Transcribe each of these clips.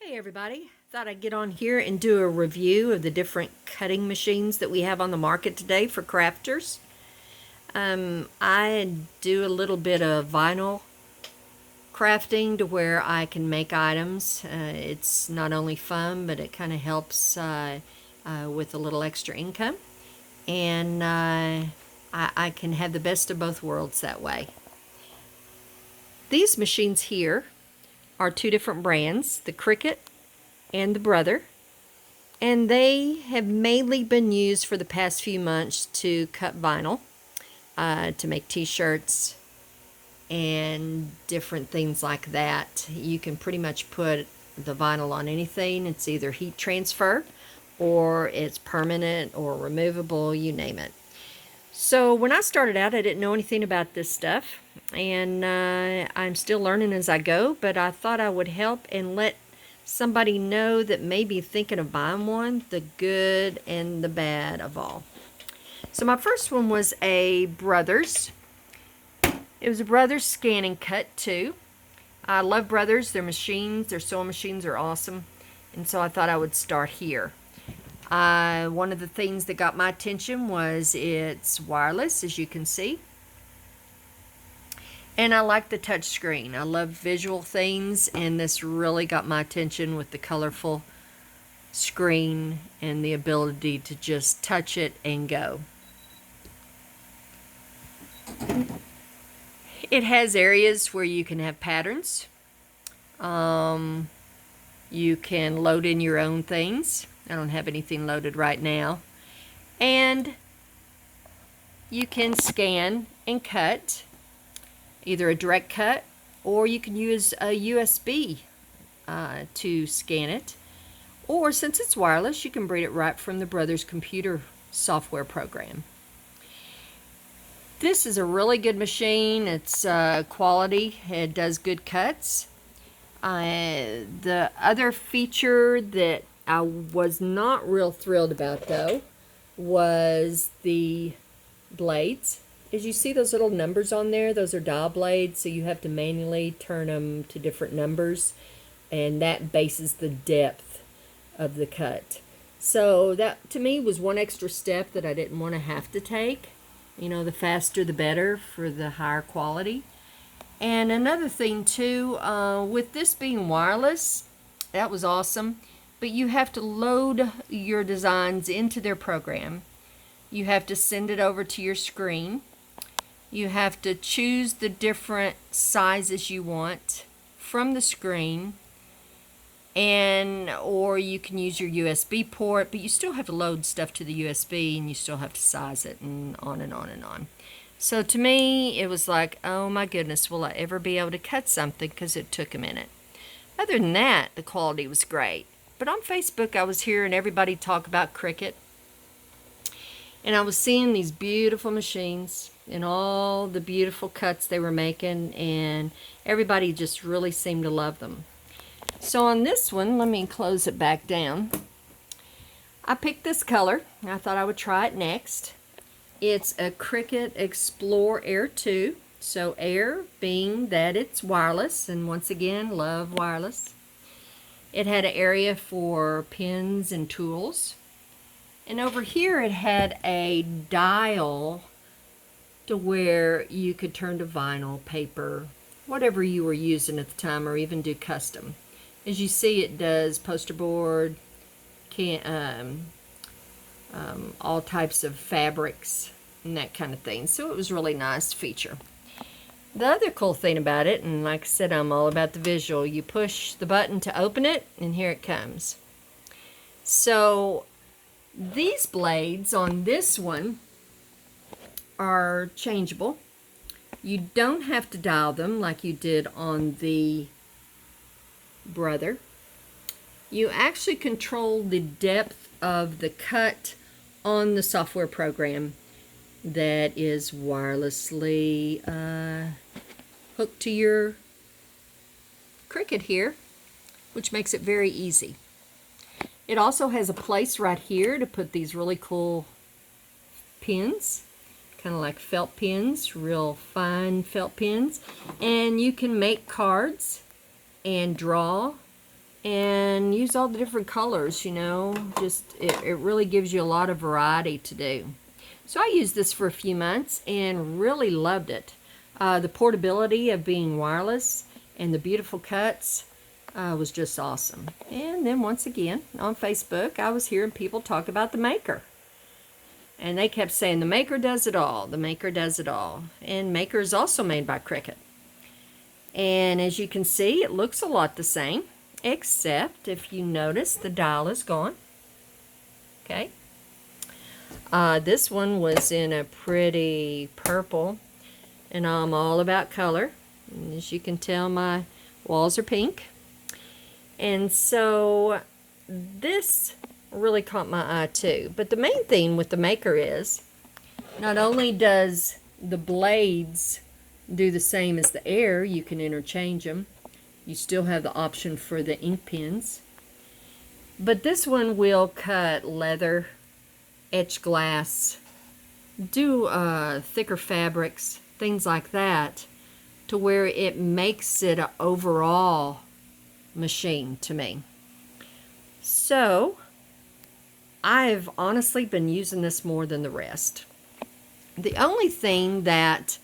Hey everybody, thought I'd get on here and do a review of the different cutting machines that we have on the market today for crafters. I do a little bit of vinyl crafting to where I can make items. It's not only fun, but it kind of helps with a little extra income. And I can have the best of both worlds that way. These machines here are two different brands, the Cricut and the Brother, and they have mainly been used for the past few months to cut vinyl, to make t-shirts and different things like that. You can pretty much put the vinyl on anything. It's either heat transfer or it's permanent or removable, you name it. So when I started out, I didn't know anything about this stuff, and I'm still learning as I go, but I thought I would help and let somebody know that may be thinking of buying one, the good and the bad of all. So my first one was a Brothers. It was a Brothers Scan and Cut 2. I love Brothers. Their machines, their sewing machines are awesome, and so I thought I would start here. One of the things that got my attention was it's wireless, as you can see. And I like the touch screen. I love visual things, and this really got my attention with the colorful screen and the ability to just touch it and go. It has areas where you can have patterns. You can load in your own things. I don't have anything loaded right now. And you can scan and cut, either a direct cut, or you can use a USB to scan it. Or since it's wireless, you can bring it right from the Brothers computer software program. This is a really good machine. It's quality. It does good cuts. The other feature that I was not real thrilled about, though, was the blades. As you see those little numbers on there, those are dial blades, so you have to manually turn them to different numbers, and that bases the depth of the cut. So that, to me, was one extra step that I didn't want to have to take. You know, the faster the better for the higher quality. And another thing, too, with this being wireless, that was awesome. But you have to load your designs into their program. You have to send it over to your screen. You have to choose the different sizes you want from the screen. Or you can use your USB port, but you still have to load stuff to the USB, and you still have to size it, and on and on and on. So to me, it was like, oh my goodness, will I ever be able to cut something, because it took a minute. Other than that, the quality was great. But on Facebook, I was hearing everybody talk about Cricut. And I was seeing these beautiful machines and all the beautiful cuts they were making. And everybody just really seemed to love them. So on this one, let me close it back down. I picked this color. I thought I would try it next. It's a Cricut Explore Air 2. So Air being that it's wireless. And once again, love wireless. It had an area for pens and tools. And over here it had a dial to where you could turn to vinyl, paper, whatever you were using at the time, or even do custom. As you see, it does poster board, all types of fabrics and that kind of thing. So it was a really nice feature. The other cool thing about it, and like I said, I'm all about the visual, you push the button to open it, and here it comes. So these blades on this one are changeable. You don't have to dial them like you did on the Brother. You actually control the depth of the cut on the software program that is wirelessly hooked to your Cricut here, which makes it very easy. It also has a place right here to put these really cool pins, kind of like felt pins, real fine felt pins. And you can make cards and draw and use all the different colors, you know. Just, it really gives you a lot of variety to do. So I used this for a few months and really loved it. The portability of being wireless and the beautiful cuts was just awesome. And then once again, on Facebook, I was hearing people talk about the Maker. And they kept saying, the Maker does it all. The Maker does it all. And Maker is also made by Cricut. And as you can see, it looks a lot the same, except if you notice, the dial is gone. Okay. This one was in a pretty purple, and I'm all about color. And as you can tell, my walls are pink. And so this really caught my eye too. But the main thing with the Maker is, not only does the blades do the same as the Air, you can interchange them. You still have the option for the ink pens. But this one will cut leather, etch glass, do thicker fabrics, things like that, to where it makes it an overall machine to me. So I've honestly been using this more than the rest. The only thing that,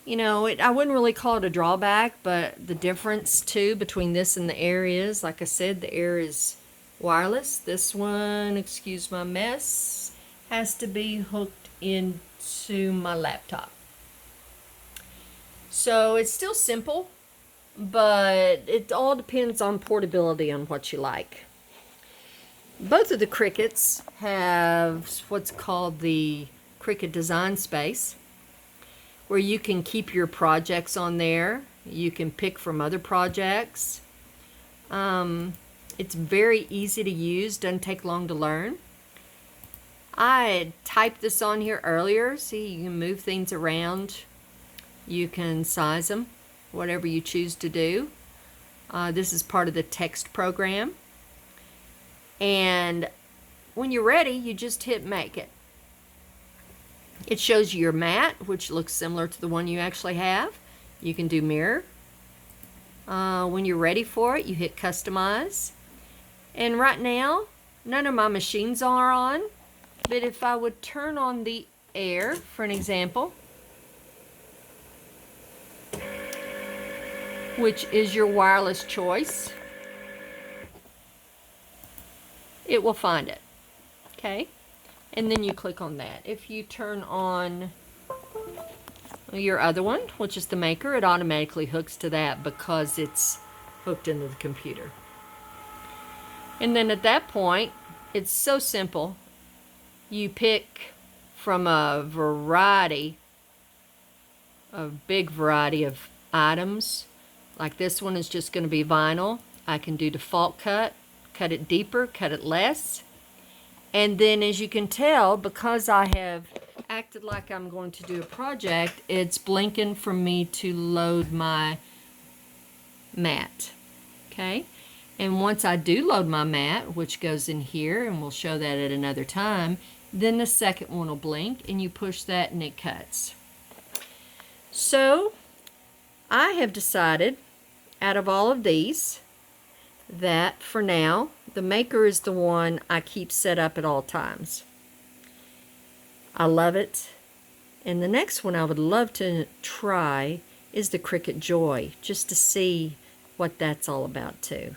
you know, I wouldn't really call it a drawback, but the difference too between this and the Air is, like I said, the Air is wireless. This one, excuse my mess, has to be hooked into my laptop. So it's still simple, but it all depends on portability on what you like. Both of the Cricuts have what's called the Cricut Design Space, where you can keep your projects on there. You can pick from other projects. It's very easy to use, doesn't take long to learn. I typed this on here earlier. See, you can move things around. You can size them, whatever you choose to do. This is part of the text program. And when you're ready, you just hit make it. It shows you your mat, which looks similar to the one you actually have. You can do mirror. When you're ready for it, you hit customize. And right now, none of my machines are on. But if I would turn on the Air, for an example, which is your wireless choice, it will find it. Okay? And then you click on that. If you turn on your other one, which is the Maker, it automatically hooks to that because it's hooked into the computer. And then at that point, it's so simple. You pick from a big variety of items. Like this one is just going to be vinyl. I can do default cut it deeper, cut it less. And then as you can tell, because I have acted like I'm going to do a project, it's blinking for me to load my mat. Okay? And once I do load my mat, which goes in here, and we'll show that at another time, then the second one will blink, and you push that and it cuts. So I have decided, out of all of these, that for now, the Maker is the one I keep set up at all times. I love it. And the next one I would love to try is the Cricut Joy, just to see what that's all about too.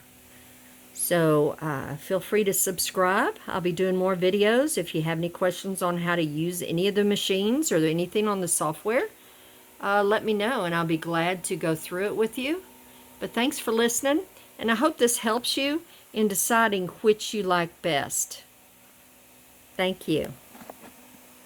So feel free to subscribe. I'll be doing more videos. If you have any questions on how to use any of the machines or anything on the software, let me know and I'll be glad to go through it with you. But thanks for listening, and I hope this helps you in deciding which you like best. Thank you.